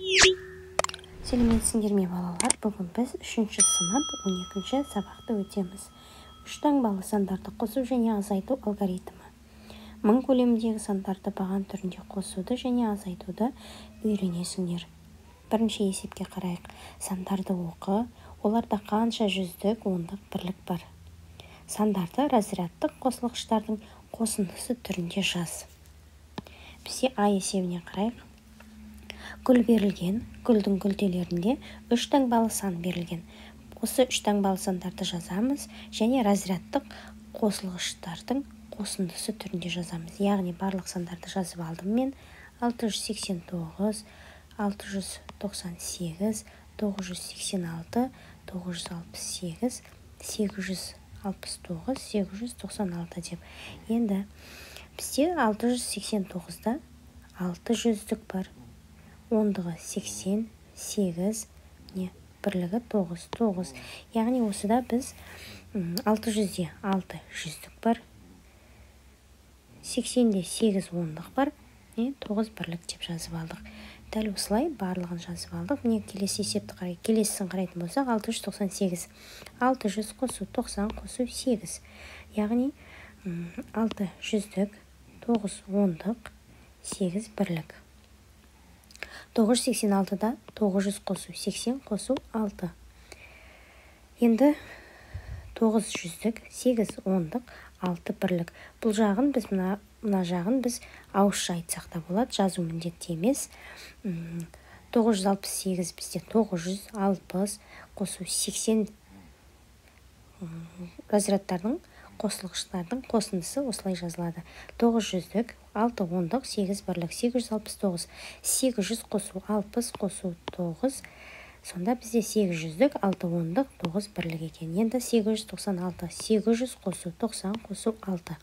Сәлеметсіңдер ме балалар? Бүгін біз 3-ші сынып 12-ші сабақты өтеміз. Үш таңбалы сандарды қосу және азайту алгоритмі. Мың көлеміндегі сандарды баған түрінде қосуды және азайтуды үйренесіңдер. Бірінші есепке қарайық. Сандарды оқы, оларда қанша жүздік, ондық, бірлік бар. Сандарды разрядтық қосылғыштардың қосындысы түрінде жаз. Бізде А есебіне қарайық. Гүл берілген, гүлдің күлтелерінде 3 таңбалы сан берілген. Осы 3 таңбалы сандарды жазамыз және разрядтық қосылғыштардың қосындысы түрінде жазамыз. Яғни барлық сандарды жазып алдым мен. 689, 698, 986, 968, 869, 896 деп. Енді бізде 689-да 6 жүздік бар. Ондығы 80, 8, бірлігі 9. Яғни осыда біз 600-де 6 жүздік бар. 80-де 8 ондық бар. 9 бірлік деп жазып алдық. Дәл осылай барлығын жазып алдық. Келесі есепті қарай. Келесісін қарайтын болсақ 698. 600 қосу 90 қосу 8. Яғни 6 жүздік, 9 ондық, 8 бірлік. 986-да 900 қосу 80 қосу 6. Енді 9 жүздік, 8 ондық, 6 бірлік. Бұл жағын біз, мына жағын біз ауызша айтсақ та болады, жазу міндетті емес. 968 бізде 960 қосу 80 разрядтардың қосылғыштардың қосындысы осылай жазылады. 9 жүздік, 6 ондық, 8 бірлік, 869. 800 қосу 60 қосу 9. Сонда бізде 8 жүздік, 6 ондық, 9 бірлік екен. Енді 896. 800 қосу 90 қосу 6.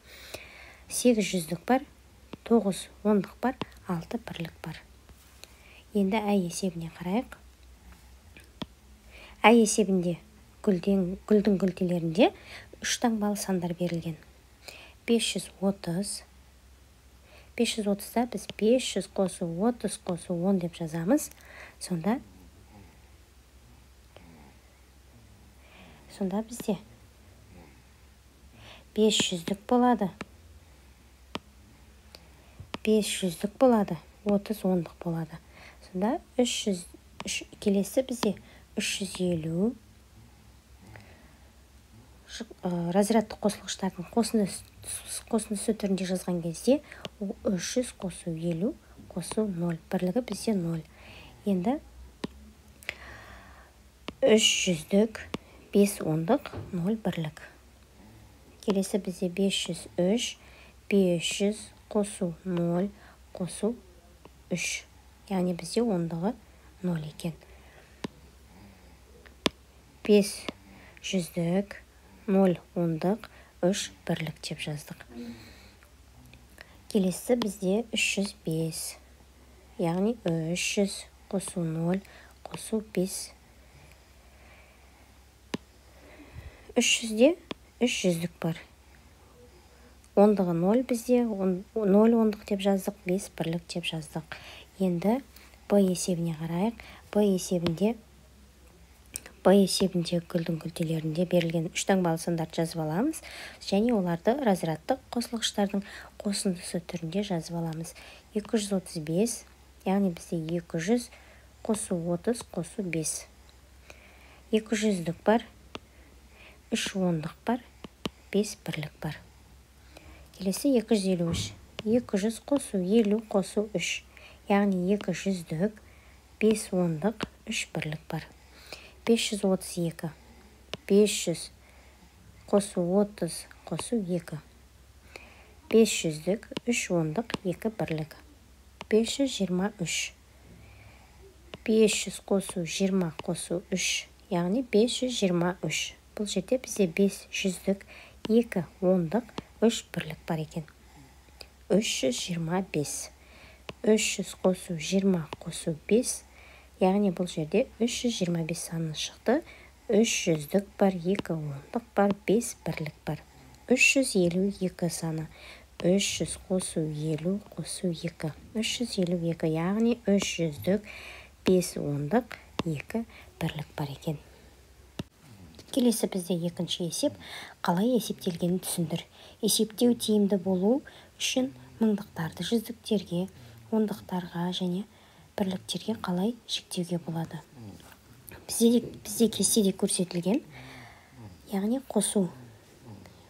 8 жүздік бар, 9 ондық бар, 6 бірлік бар. Енді А есебіне қарайық. А есебінде гүлдің күлтелерінде 3 таңбалы сандар берілген. 530. 530-да біз 500 қосу 30 қосу 10 деп жазамыз. Сонда бізде 500-дік болады. 500-дік болады. 30 ондық болады. Сонда 300 келесі бізде 350 разрядтық қосылғыштардың қосындысы түрінде жазған кезде 300 қосу 50 қосу 0. Бірлігі бізде 0. Енді 300-дік, 5 ондық, 0 бірлік. Келесі бізде 503, 500 қосу 0 қосу 3. Яғни бізде ондығы 0 екен. 5 жүздік, 0 ондық, 3 бірлік деп жаздық. Келесі бізде 305. Яғни 300 қосу 0 қосу 5. 300-де 3 жүздік бар. Ондығы 0 бізде, 0 ондық деп жаздық, 5 бірлік деп жаздық. Енді Б есебіне қарайық. Б есебінде гүлдің күлтелерінде берілген 3 таңбалы сандарды жазып аламыз және оларды разрядтық қосылғыштардың қосындысы түрінде жазып аламыз. 235, яғни бізде 200 қосу 30 қосу 5. 200-дік бар, 3 ондық бар, 5 бірлік бар. Келесі 253. 200 қосу 50 қосу 3. Яғни 200-дік, 5 ондық, 3 бірлік бар. 532. 500 қосу 30 қосу 2. 500-дік, 3 ондық, 2 бірлік. 523. 500 қосу 20 қосу 3. Яғни 523. Бұл жерде бізде 500-дік, 2 ондық, 3 бірлік бар екен. 325. 300 қосу 20 қосу 5. Яғни бұл жерде 325 саны шықты. 300-дік бар, 2 ондық бар, 5 бірлік бар. 352 саны. 300 қосу 50 қосу 2. 352, яғни 300-дік, 5 ондық, 2 бірлік бар екен. Келесі бізде екінші есеп. Қалай есептелгенін түсіндір. Есептеу тиімді болу үшін мыңдықтарды жүздіктерге, ондықтарға және бірліктерге қалай жіктеуге болады. Бізде кестеде көрсетілген, яғни қосу.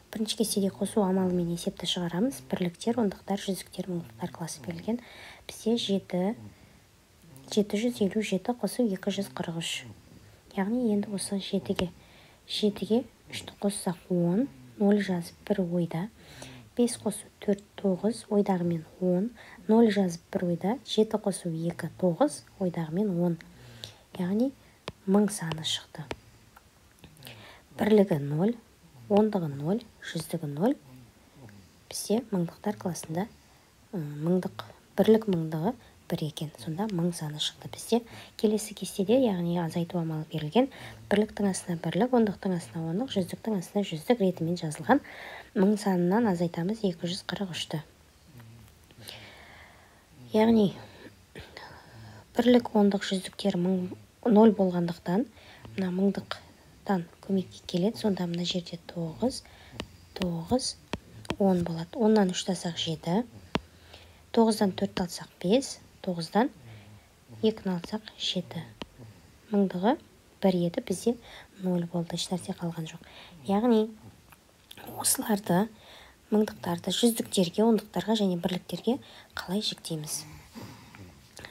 Бірінші кестеде қосу амалымен есепті шығарамыз. Бірліктер, ондықтар, жүздіктер, мыңдықтар класы берілген. Бізде 757 қосу 243. Яғни енді осы 7-ге 3-ті қоссақ 10, 0 жазып 1 ойда. 5 қосу 4, 9, ойдағымен 10, 0 жазып 1 ойда. 7 қосу 2, 9, ойдағымен 10. Яғни 1000 саны шықты. Бірлігі 0, ондығы 0, жүздігі 0. Бізде мыңдықтар класында бірлік мыңдығы 1 екен. Сонда 1000 саны шықты. Бізде келесі кестеде, яғни азайту амалы берілген. Бірліктің астына бірлік, ондықтың астына ондық, жүздіктің астына жүздік ретімен жазылған. 1000 санынан азайтамыз 243-ті. Яғни бірлік, ондық, жүздіктер 0 болғандықтан, мына мыңдықтан көмекке келеді. Сонда мына жерде 9, 9, 10 болады. 10-нан 3 тасақ 7, 9-дан 4 алсақ 5, 9-дан 2 алсақ 7. Мыңдығы 1 еді, бізде 0 болды, ешнәрсе қалған жоқ. Яғни осыларды мыңдықтарды жүздіктерге, ондықтарға және бірліктерге қалай жіктейміз?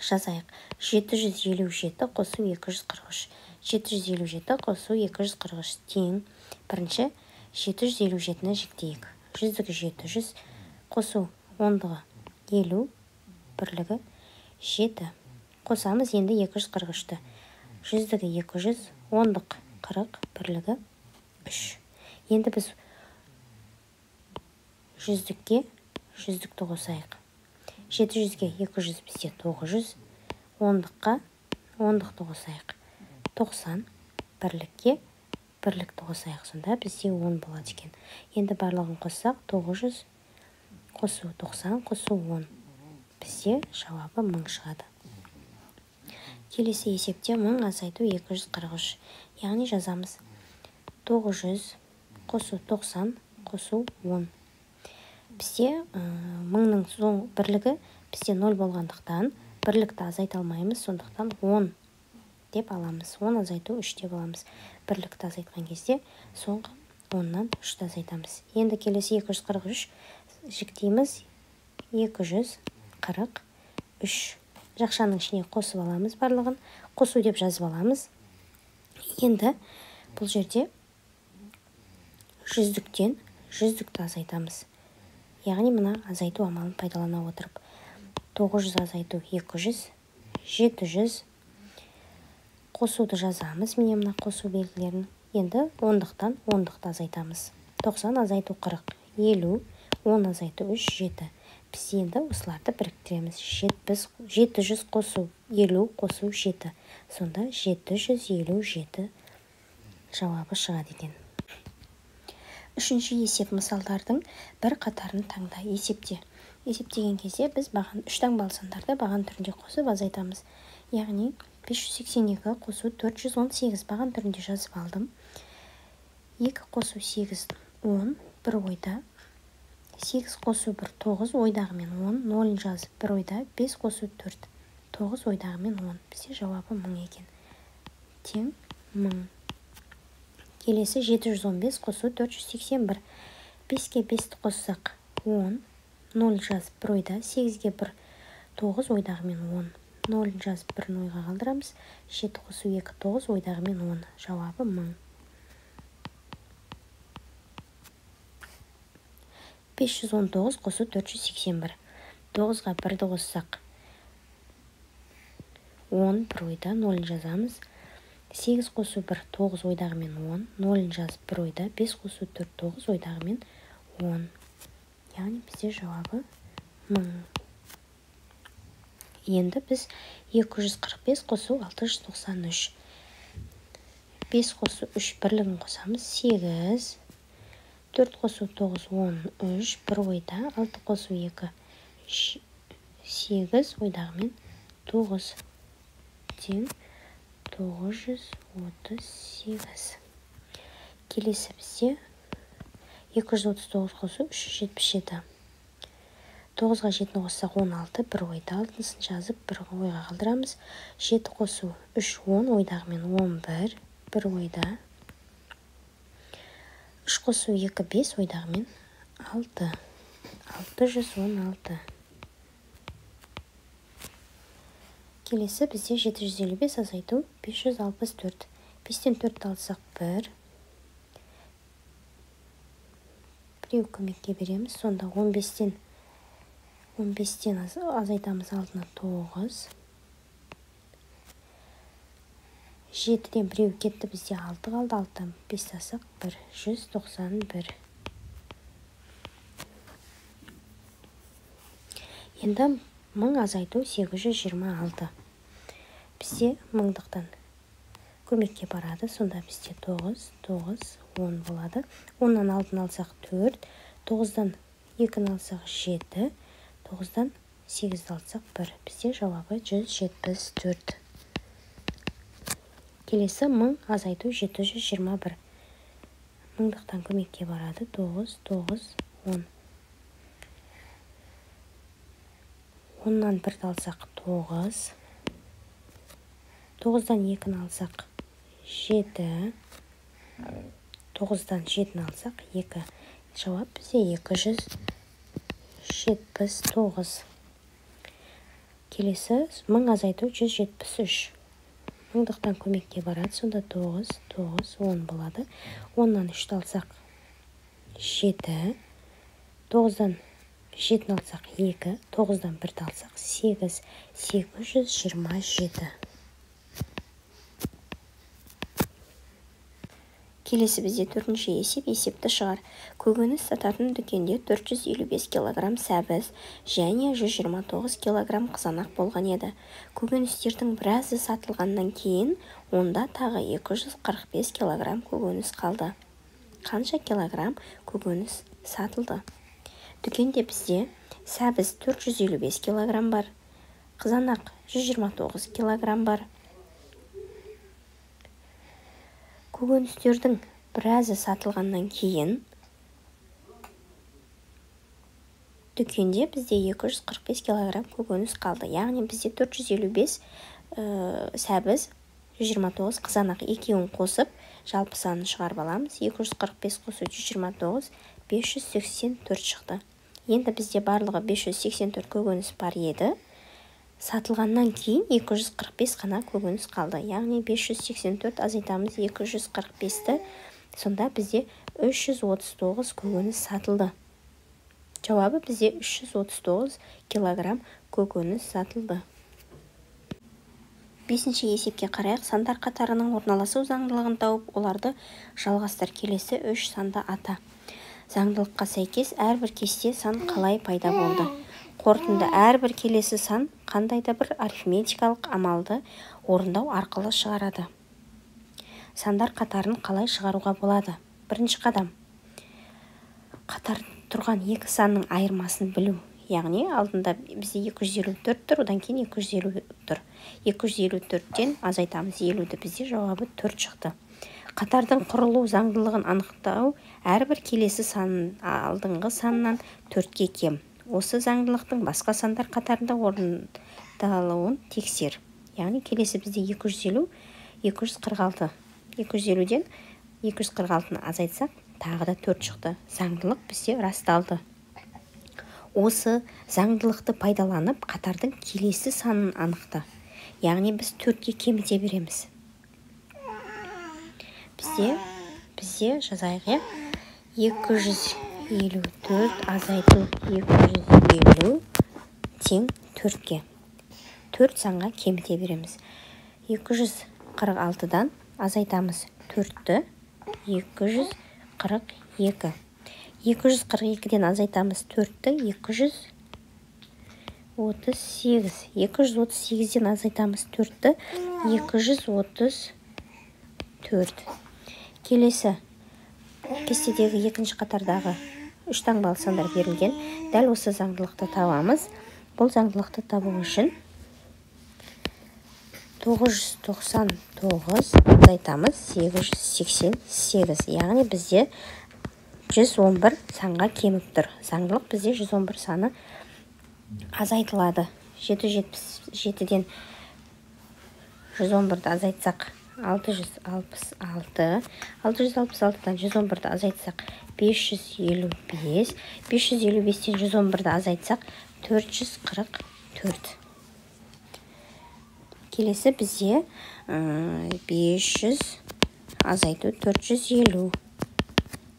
Жазайық. 757 қосу 243. 757 қосу 243 тең. Бірінші 757-ні жіктейік. Жүздігі 700, қосу ондығы 50, бірлігі 7. Қосамыз енді 243-ті. Жүздігі 200, ондық 40, бірлігі 3. Енді біз жүздікке жүздікті қосайық. 700-ге 200 бізде 900, ондыққа ондықты қосайық. 90, бірлікке бірлікті қосайық. Сонда бізде 10 болады екен. Енді барлығын қоссақ 900 қосу 90 қосу 10. Бізде жауабы 1000 шығады. Келесі есепте 1000 азайту 243. Яғни жазамыз 900 қосу 90 қосу 10. Бізде 1000-ның соң бірлігі бізде 0 болғандықтан бірлікті азайта алмаймыз. Сондықтан 10 деп аламыз. 10 азайту 3 деп аламыз. Бірлікті азайтқан кезде соңғы 10-нан 3-ті азайтамыз. Енді келесі 243 жіктейміз. 243. Жақшаның ішіне қосып аламыз барлығын. Қосу деп жазып аламыз. Енді бұл жерде жүздіктен жүздікті азайтамыз. Яғни мына азайту амалын пайдалана отырып. 900 азайту 200, 700. Қосуды жазамыз. Міне мына қосу белгілерін. Енді ондықтан ондықты азайтамыз. 90 азайту 40, 50, 10 азайту 3, 7. Біз енді осыларды біріктіреміз. 700 қосу 50 қосу 7. Сонда 757 жауабы шығады екен. Үшінші есеп мысалдардың бір қатарын таңда. Есептеген кезде біз 3 таңбалы сандарды баған түрінде қосып азайтамыз. Яғни 582 қосу 418 баған түрінде жазып алдым. 2 қосу 8, 10, 1 ойда. 8 қосу 1, 9, ойдағымен 10, 0 жазып 1 ойда. 5 қосу 4, 9, ойдағымен 10. Бізде жауабы 1000 екен. Тең 1000. Келесі 715 қосу 481. 5-ге 5-ті қоссақ 10, 0 жазып 1 ойда. 8-ге 1, 9, ойдағымен 10. 0 жазып 1-ні ойға қалдырамыз. 7 қосу 2, 9, ойдағымен 10. Жауабы 1000. 519 қосу 481. 9-ға 1-ді қоссақ 10, 1 ойда, 0 жазамыз. 8 қосу 1, 9 ойдағымен 10, 0 жазып 1 ойда. 5 қосу 4, 9 ойдағымен 10. Яғни бізде жауабы 1000. Енді біз 245 қосу 693. 5 қосу 3 бірлігін қосамыз. 8. 4 қосу 9, 13, 1 ойда. 6 қосу 2, 8 ойдағымен 9. тең 938. Келесі бізде 239 қосу 377. 9-ға 7-ні қоссақ 16, бір ойда алтынысын жазып, бір ойға қалдырамыз. 7 қосу 3, 10, ойдағымен 11, бір ойда. 3 қосу 2, 5, ойдағымен 6. 616. Келесі бізде 755 азайту 564. 5-тен 4 алсақ 1. Біреу көмекке береміз. Сонда 15-тен азайтамыз алдына 9. 7-ден біреу кетті, бізде 6 қалды. 6-тан 5 алсақ 1. 191. Енді 1000 азайту 826. Бізде 1000-дықтан көмекке барады. Сонда бізде 9, 9, 10 болады. 10-нан алдын алсақ 4, 9-дан 2-ні алсақ 7, 9-дан 8-ді алсақ 1. Бізде жауабы 174. Келесі 1000 азайту 721. 1000-дықтан көмекке барады. 9, 9, 10. 10-нан 1-ді алсақ 9, 9-дан 2-ні алсақ 7, 9-дан 7-ні алсақ 2. Жауап бізде 279. Келесі 1000 азайту 173. 1000-дықтан көмекке барады. Сонда 9, 9, 10 болады. 10-нан 3-ті алсақ 7, 9-дан 7-ні алсақ 2, 9-дан 1-ді алсақ 8, 827. Келесі бізде 4-ші есепті шығар. Көкөніс сататын дүкенде 455 кг сәбіз және 129 кг қызанақ болған еді. Көкөністердің біразы сатылғаннан кейін, онда тағы 245 кг көкөніс қалды. Қанша килограмм көкөніс сатылды? Дүкенде бізде сәбіз 455 кг бар, қызанақ 129 кг бар. Көкөністердің біразы сатылғаннан кейін дүкенде бізде 245 кг көкөніс қалды. Яғни бізде 455 сәбіз, 129 қызанақ екеуін қосып, жалпы санын шығарып аламыз. 245 қосу 129, 584 шықты. Енді бізде барлығы 584 көкөніс бар еді. Сатылғаннан кейін 245 қана көкөніс қалды. Яғни 584 азайтамыз 245-ті. Сонда бізде 339 көкөніс сатылды. Жауабы бізде 339 килограмм көкөніс сатылды. 5-ші есепке қарайық. Сандар қатарының орналасу заңдылығын тауып, оларды жалғастыр. Келесі 3 санды ата. Заңдылыққа сәйкес әрбір кесте сан қалай пайда болды? Қорытынды әрбір келесі сан қандайда бір арифметикалық амалды орындау арқылы шығарады. Сандар қатарын қалай шығаруға болады? Бірінші қадам. Қатар тұрған екі санның айырмасын білу. Яғни алдында бізде 254 тұр, одан кейін 250 тұр. 254-тен азайтамыз 50-ді, бізде жауабы 4 шықты. Қатардың құрылу заңдылығын анықтау әрбір келесі санның алдыңғы санынан 4-ке кем. Осы заңдылықтың басқа сандар қатарында орындалуын тексер. Яғни келесі бізде 250, 246. 250-ден 246-ны азайтсақ, тағы да 4 шықты. Заңдылық бізде расталды. Осы заңдылықты пайдаланып, қатардың келесі санын анықта. Яғни біз 4-ке кеміте береміз. Бізде жазайық, 254 азайту 250 тең 4-ке. 4 санға кеміте береміз. 246-дан азайтамыз 4-ті, 242. 242-ден азайтамыз 4-ті, 238. 238-ден азайтамыз 4-ті, 234. Келесі кестедегі екінші қатардағы 3 таңбалы сандар берілген. Дәл осы заңдылықты табамыз. Бұл заңдылықты табу үшін 999 азайтамыз 888. Яғни бізде 111 санға кеміп тұр. Заңдылық бізде 111 саны азайтылады. 777-ден 111-ді азайтсақ 666, 666-дан 111-ді азайтсақ 555, 555-тен 111-ді азайтсақ 444. Келесі бізде 500 азайту 450.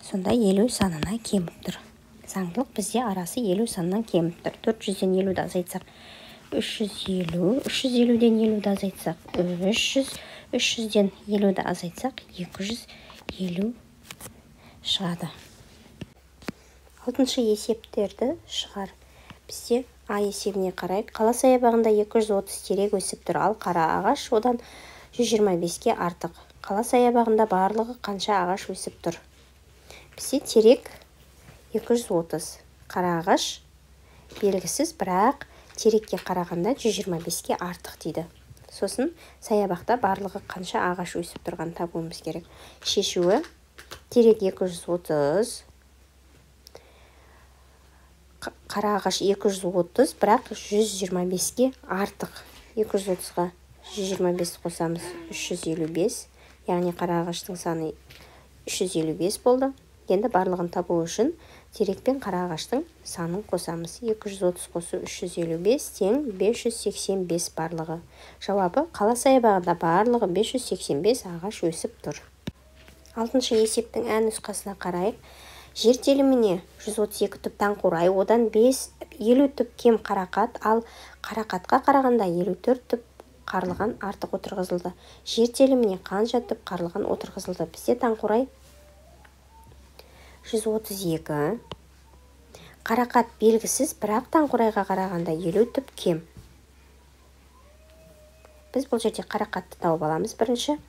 Сонда 50 санына кеміп тұр. Заңдылық бізде арасы 50 санынан кеміп тұр. 400-ден 50-ді азайтсақ 350, 350-ден 50-ді азайтсақ 300, 300-ден 50-ді азайтсақ 250 шығады. Алтыншы есептерді шығар. Бізде А есебіне қарайық. Қала саябағында 230 терек өсіп тұр, ал қара ағаш одан 125-ке артық. Қала саябағында барлығы қанша ағаш өсіп тұр? Бізде терек 230, қара ағаш белгісіз, бірақ терекке қарағанда 125-ке артық дейді. Сосын саябақта барлығы қанша ағаш өсіп тұрған табуымыз керек. Шешуі: терек 230, қара ағаш 230, бірақ 125-ке артық. 230-ға 125 қосамыз 355, яғни қара ағаштың саны 355 болды. Енді барлығын табу үшін терек пен қара ағаштың санын қосамыз. 230 қосу 355 тең 585 барлығы. Жауабы: қала саябағында барлығы 585 ағаш өсіп тұр. Алтыншы есептің ән нұсқасына қарайық. Жер теліміне 132 түп таңқурай, одан 50 түп кем қарақат, ал қарақатқа қарағанда 54 түп қарлыған артық отырғызылды. Жер теліміне қанша түп қарлыған отырғызылды? Бізде таңқурай 132, қарақат белгісіз, бірақ таңқурайға қарағанда 50 түп кем. Біз бұл жерде қарақатты тауып аламыз. Бірінші,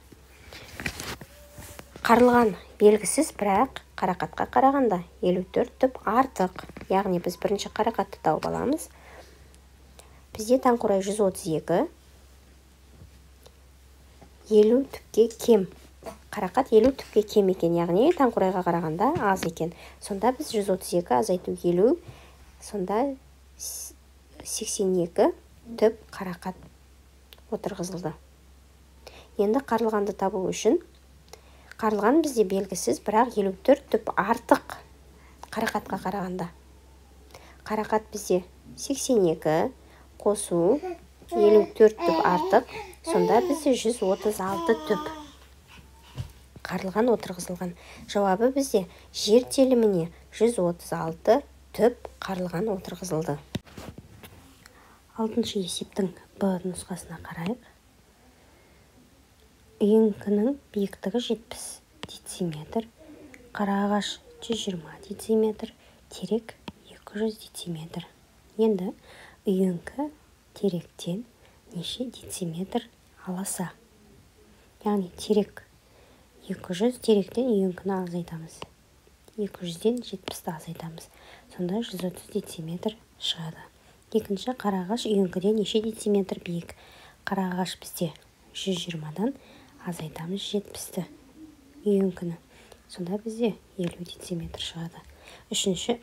қарлыған белгісіз, бірақ қарақатқа қарағанда 54 түп артық. Яғни біз бірінші қарақатты тауып аламыз. Бізде таңқурай 132, 50 түпке кем. Қарақат 50 түпке кем екен, яғни таңқурайға қарағанда аз екен. Сонда біз 132 азайту 50, сонда 82 түп қарақат отырғызылды. Енді қарлығанды табу үшін қарлыған бізде белгісіз, бірақ 54 түп артық қарақатқа қарағанда. Қарақат бізде 82 қосу 54 түп артық, сонда бізде 136 түп қарлыған отырғызылған. Жауабы бізде жер теліміне 136 түп қарлыған отырғызылды. Алтыншы есептің Б нұсқасына қарайық. Үйеңкінің биіктігі 70 дециметр, қара ағаш 120 дециметр, терек 200 дециметр. Енді үйеңкі теректен неше дециметр аласа? Яғни терек 200, теректен үйеңкіні азайтамыз. 200-ден 70-ті азайтамыз. Сонда 130 дециметр шығады. Екінші, қара ағаш үйеңкіден неше дециметр биік? Қара ағаш бізде 120-дан азайтамыз 70-ті үйеңкіні. Сонда бізде 50 дециметр шығады. Үшінші,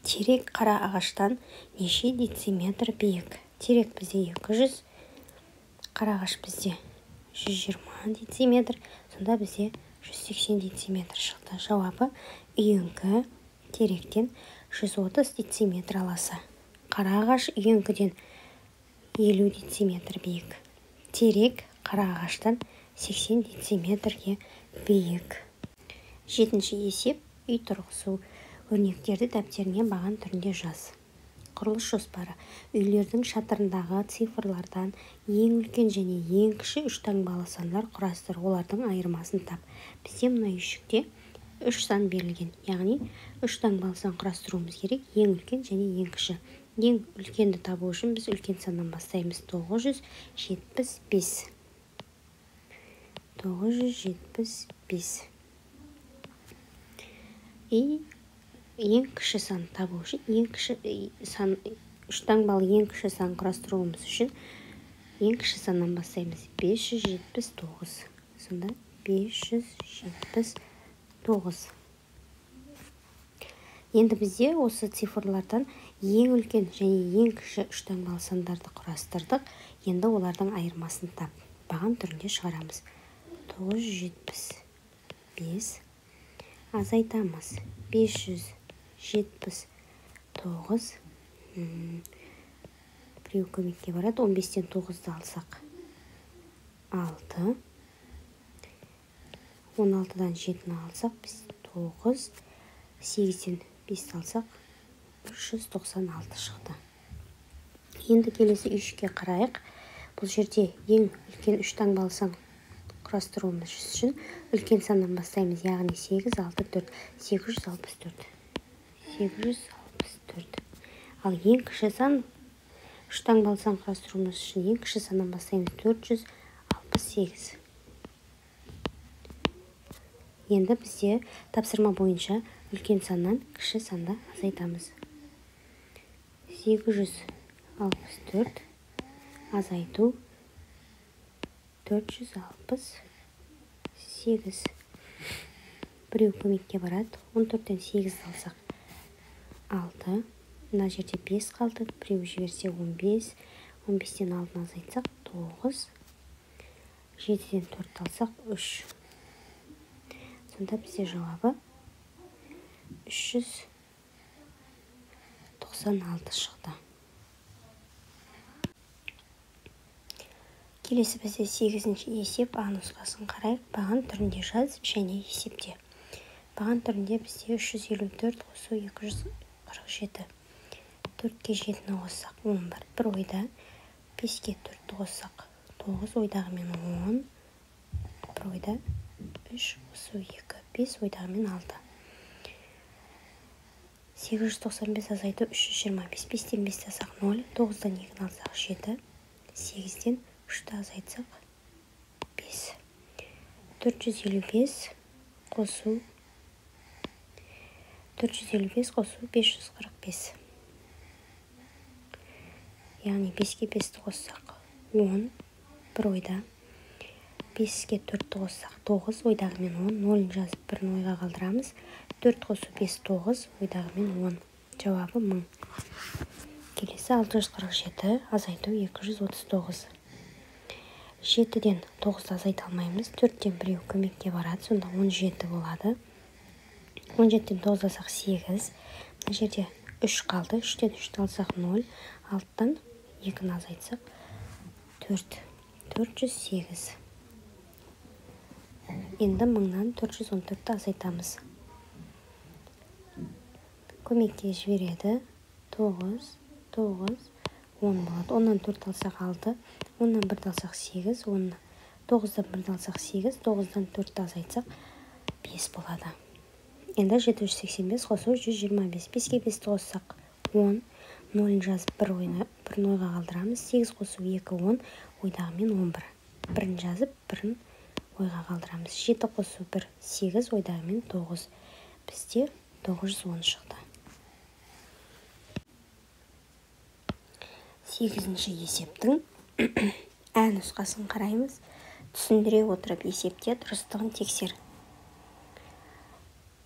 терек қара ағаштан неше дециметр биік? Терек бізде 200, қара ағаш бізде 120 дециметр, сонда бізде 180 дециметр шықты. Жауабы үйеңкі теректен 130 дециметр аласа. Қара ағаш үйеңкіден 50 дециметр биік. Терек қара ағаштан 80 дециметрге биік. Жетінші есеп: үй тұрғызу. Өрнектерді дәптеріңе баған түрінде жаз. Құрылыс жоспары: үйлердің шатырындағы цифрлардан ең үлкен және ең кіші үш таңбалы сандар құрастыр, олардың айырмасын тап. Бізде мына үйшікте 3 сан берілген, яғни 3 таңбалы сан құрастыруымыз керек: ең үлкен және ең кіші. Ең үлкенді табу үшін біз үлкен саннан бастаймыз. 975. 975. Ең кіші сан табу үшін, ең кіші сан, үш таңбалы ең кіші сан құрастыруымыз үшін Ең кіші саннан бастаймыз. 579. Сонда 579. Енді бізде осы цифрлардан ең үлкен және ең кіші үш таңбалы сандарды құрастырдық. Енді олардың айырмасын тап. Баған түрінде шығарамыз. 975. Азайтамыз. 579. Біреу көмекке барады. 15-тен 9-ды алсақ 6. 16-дан 7-ні алсақ біз 9. 8-ден 5-ті алсақ 396 шықты. Енді келесі үшке қарайық. Бұл жерде ең үлкен үш таңбалы сан құрастыруымыз үшін үлкен саннан бастаймыз. Яғни 8, 6, 4. 864. 864. Ал ең кіші сан, үш таңбалы сан құрастыруымыз үшін ең кіші саннан бастаймыз. 468. Енді бізде тапсырма бойынша үлкен саннан кіші санды азайтамыз. 864 азайту 468. Біреу көмекке барады. 14-тен 8-ді алсақ 6. Мына жерде 5 қалды. Біреу жіберсе 15. 15-тен 6-ны азайтсақ 9. 7-ден 4-ті алсақ 3. Сонда бізде жауабы 396 шықты. Келесі бізде 8-ші есеп А нұсқасын қарайық. Баған түрінде жаз және есепте. Баған түрінде бізде 354 қосу 247. 4-ке 7-ні қоссақ 11. Бір ойда 5-ке 4-ті қоссақ 9, ойдағымен 10. Бір ойда 3 қосу 2, 5, ойдағымен 6. 895 азайту 325. 5-тен 5-ті алсақ 0, 9-дан 2-ні алсақ 7, 8-ден 3-ті азайтсақ 5. 455 қосу 545. Яғни 5-ке 5-ті қоссақ 10, бір ойда 5-ке 4-ті қоссақ 9, ойдағымен 10, 0-ын жазып 1-ні ойға қалдырамыз. 4 қосу 5, 9, ойдағымен 10. Жауабы 1000. Келесі 647, азайту 239. 7-ден 9-ды азайта алмаймыз. 4-тен біреу көмекке барады, сонда 17 болады. 17-тен 9 алсақ 8. Мына жерде 3 қалды. 3-тен 3-ті алсақ 0. 6-тан 2-ні азайтсақ 4. 408. Енді 1000-нан 414-ті азайтамыз. Көмекке жібереді. 9, 9, 10 болады. 10-нан 4 алсақ 6. 10-нан 1 алсақ 8. 9-дан 1 алсақ 8. 9-дан 4 азайтсақ 5 болады. Енді 785 қосу 125. 5-ке 5-ті қоссақ 10. 0-ын жазып 1-ні ойға қалдырамыз. 8 қосу 2, 10. Ойдағымен 11. 1-ін жазып 1-ін ойға қалдырамыз. 7 қосу 1, 8. Ойдағымен 9. Бізде 910 шықты. 8-ші есептің Ә нұсқасын қараймыз. Түсіндіре отырып есепте дұрыстығын тексер.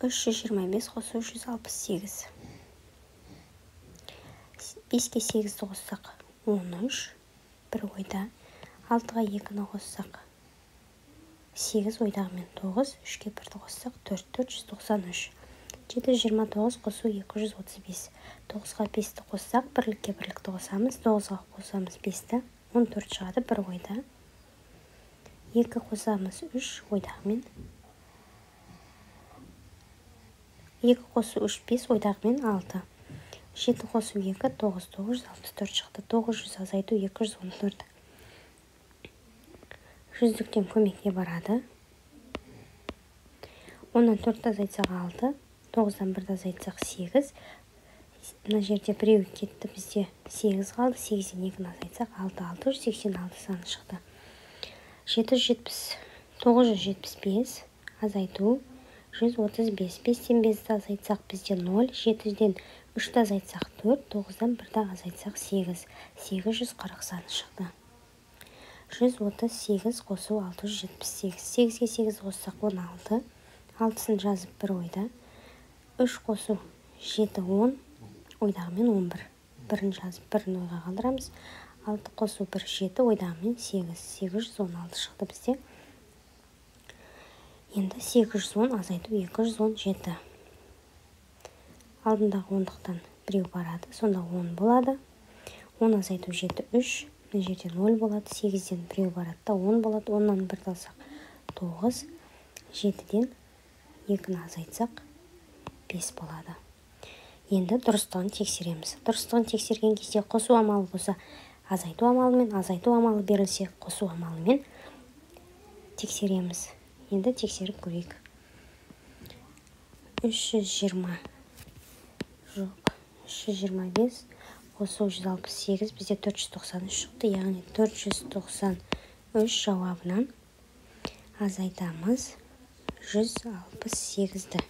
325 қосу 168. 5-ке 8-ді қоссақ 13. Бір ойда 6-ға 2-ні қоссақ 8, ойдағымен 9. 3-ке 1-ді қоссақ 4, 493. 729 қосу 235. 9-ға 5-ті қоссақ, бірлікке бірлікті қосамыз. 9-ға қосамыз 5-ті. 14 шығады бір ойда. 2 қосамыз 3, ойдағымен. 2 қосу 3, 5, ойдағымен 6. 7 қосу 2, 9, 964 шықты. 900 азайту 214. Жүздіктен көмекке барады. 10-нан 4 азайтсақ 6. 9-дан 1 азайтсақ 8. Мына жерде біреу кетті, бізде 8 қалды. 8-ден 2-ні азайтсақ 6, 686 саны шықты. 975 азайту 135. 5-тен 5-ді азайтсақ бізде 0. 7-ден 3-ді азайтсақ 4. 9-дан 1-ді азайтсақ 8. 840 саны шықты. 138 қосу 678. 8-ге 8 қоссақ 16. 6-сын жазып бір ойда. 3 қосу 7, 10. Ойдағымен 11. Бірін жазып бірін ойға қалдырамыз. 6 қосу 1, 7. Ойдағымен 8. 816 шықты бізде. Енді 810 азайту 217. Алдындағы ондықтан біреу барады. Сонда 10 болады. 10 азайту 7, 3. Мына жерде 0 болады. 8-ден біреу барады да 10 болады. 10-нан 1-ді алсақ 9. 7-ден 2-ні азайтсақ 5 болады. Енді дұрыстығын тексереміз. Дұрыстығын тексерген кезде қосу амалы болса азайту амалымен, азайту амалы берілсе қосу амалымен тексереміз. Енді тексеріп көрейік. 320 жоқ, 325 қосу 168 бізде 493 шықты, яғни 493 жауабынан азайтамыз 168-ді.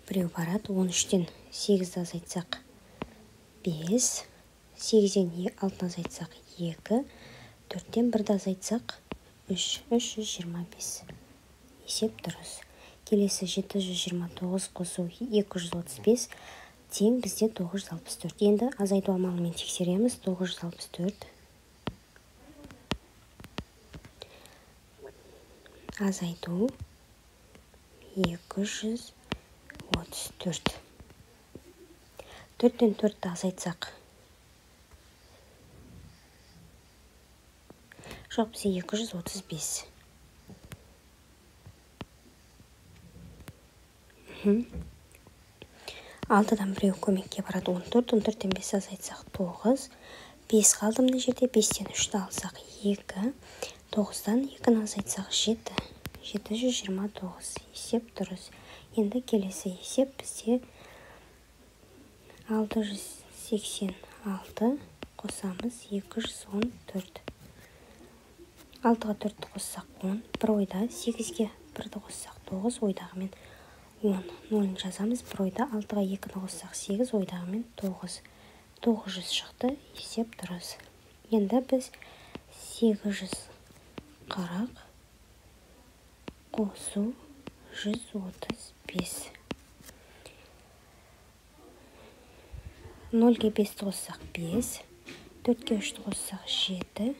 Біреу барады, 13-тен 8-ді азайтсақ 5, 8-ден 6-ны азайтсақ 2, 4-тен 1-ді азайтсақ 3, 325. Есеп дұрыс. Келесі 729 қосу 235 тең бізде 964. Енді азайту амалымен тексереміз. 964 азайту 234. 4-тен 4-ті азайтсақ жоқ, бізде 235. Алтыдан біреу көмекке барады. 14, 14-тен 5 азайтсақ 9. 5 қалды мына жерде. 5-тен 3-ті алсақ 2. 9-дан 2-ні азайтсақ 7. 729. Есеп дұрыс. Енді келесі есеп бізде 686 қосамыз 214. 6-ға 4-ті қоссақ 10. Бір ойда 8-ге 1-ді қоссақ 9. Ойдағымен 10. 0-ын жазамыз. Бір ойда 6-ға 2-ні қоссақ 8. Ойдағымен 9. 900 шықты. Есеп дұрыс. Енді біз 840 қосу 135. 0-ге 5-ті қоссақ 5. 4-ге 3-ті қоссақ 7.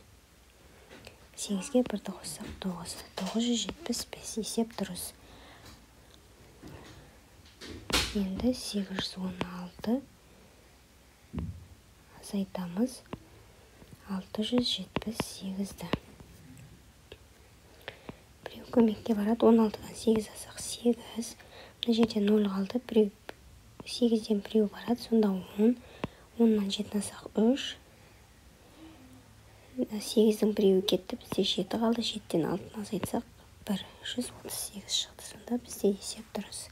8-ге 1-ді қоссақ 9. 975. Есеп дұрыс. Енді 816 азайтамыз 678-ді. Біреу көмекке барады. 16-дан 8 алсақ 8. Мына жерде 0 қалды. 8-ден біреу барады. Сонда 10. 10-нан 7 алсақ 3. 8-дің біреуі кетті. Бізде 7 қалды. 7-ден 6-ны азайтсақ 1. 138 шықты. Сонда бізде есеп дұрыс.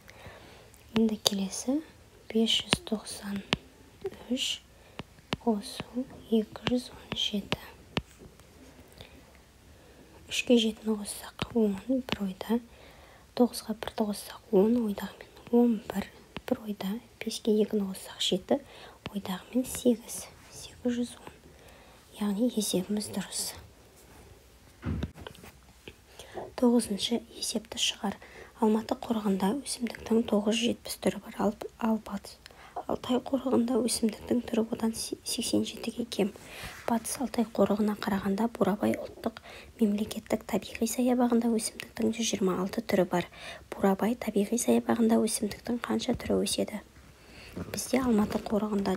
Енді келесі 593 қосу 217. 3-ге 7-ні қоссақ 10. Бір ойда. 9-ға 1-ді қоссақ 10. Ойдағымен 11. Бір ойда. 5-ге 2-ні қоссақ 7. Ойдағымен 8. 810. Яғни есебіміз дұрыс. 9-шы есепті шығар. Алматы қорығында өсімдіктің 970 түрі бар. Ал батыс Алтай қорығында өсімдіктің түрі одан 87-ге кем. Батыс Алтай қорығына қарағанда Бурабай ұлттық мемлекеттік табиғи саябағында өсімдіктің 126 түрі бар. Бурабай табиғи саябағында өсімдіктің қанша түрі өседі? Бізде Алматы қорығында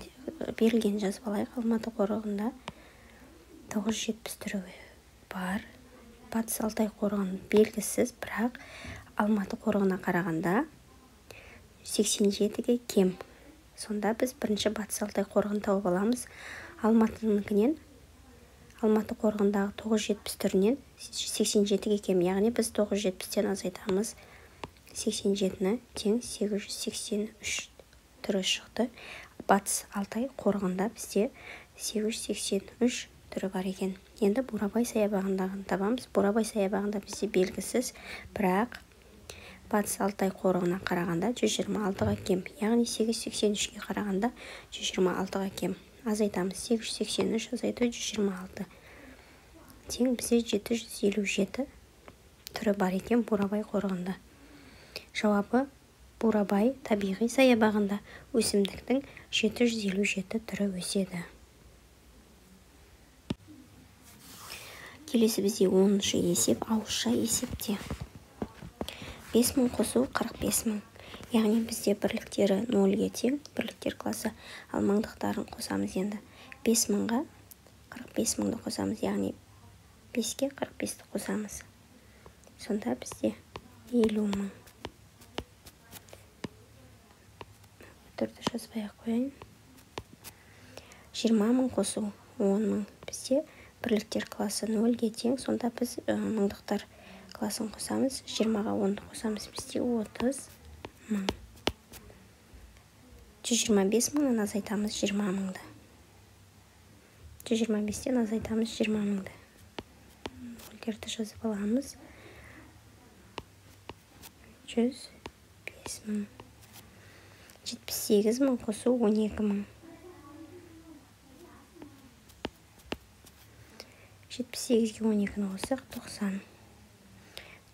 берілген жазып алайық. Алматы қорығында 970 түрі бар. Батыс Алтай қорығының белгісіз, бірақ Алматы қорығына қарағанда 87-ге кем. Сонда біз бірінші Батыс Алтай қорығын тауып аламыз. Алматы қорығындағы 970 түрінен 87-ге кем. Яғни біз 970-тен азайтамыз 87-ні тең 883 түрі шықты. Батыс Алтай қорығында бізде 883 түрі бар екен. Енді Бурабай саябағындағын табамыз. Бурабай саябағында бізде белгісіз, бірақ Батыс Алтай қорығына қарағанда 126-ға кем. Яғни 883-ге қарағанда 126-ға кем. азайтамыз. 883 азайту 126. Тең бізде 757 түрі бар екен Бурабай қорығында. Жауабы Бурабай табиғи саябағында өсімдіктің 757 түрі өседі. Келесі бізде 10-шы есеп ауызша есепте. 5000 қосу 45000. Яғни бізде бірліктері 0-ге тең, бірліктер класы, ал мыңдықтарын қосамыз енді. 5000-ға 45000-ді қосамыз, яғни 5-ке 45-ті қосамыз. Сонда бізде 50000. Түрді жазбай қойайын. 20000 қосу 10000. Бізде бірліктер класы 0-ге тең, сонда біз мыңдықтар класын қосамыз. 20-ға 10-ды қосамыз, бізде 30000. 125 000-нан азайтамыз 20000-ды. 125-тен азайтамыз 20000-ды. Нөлдерді жазып аламыз. 105000. 78000 қосу 12000. 78-ге 12-ні қоссақ 90.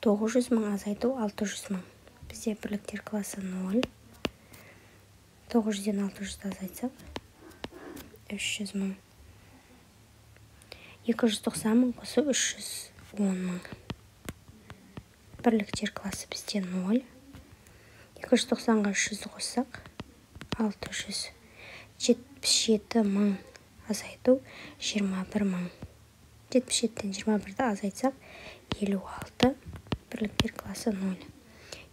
900 000 азайту 600 000. Бізде бірліктер класы 0. 900-ден 600-ды азайтсақ 300 000. 290 000 қосу 310 000. Бірліктер класы бізде 0. 290-ға 300-ді қоссақ 600. 77 000 азайту 21 000. 77-ден 21-ді азайтсақ 56. Бірліктер класы 0.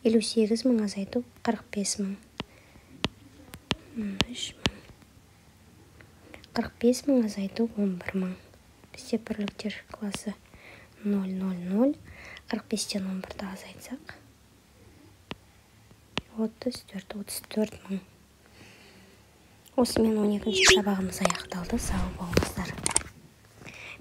58 000 азайту 45 000. 45 000 азайту 11 000. Бізде бірліктер класы 0, 0, 0. 45-тен 11-ді азайтсақ 34 000. Осымен 12-ші сабағымыз аяқталды. Сау болыңыздар.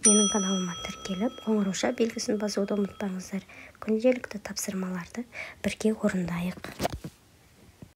Менің каналыма тіркеліп, қоңырауша белгісін басуды ұмытпаңыздар. Күнделікті тапсырмаларды бірге орындайық.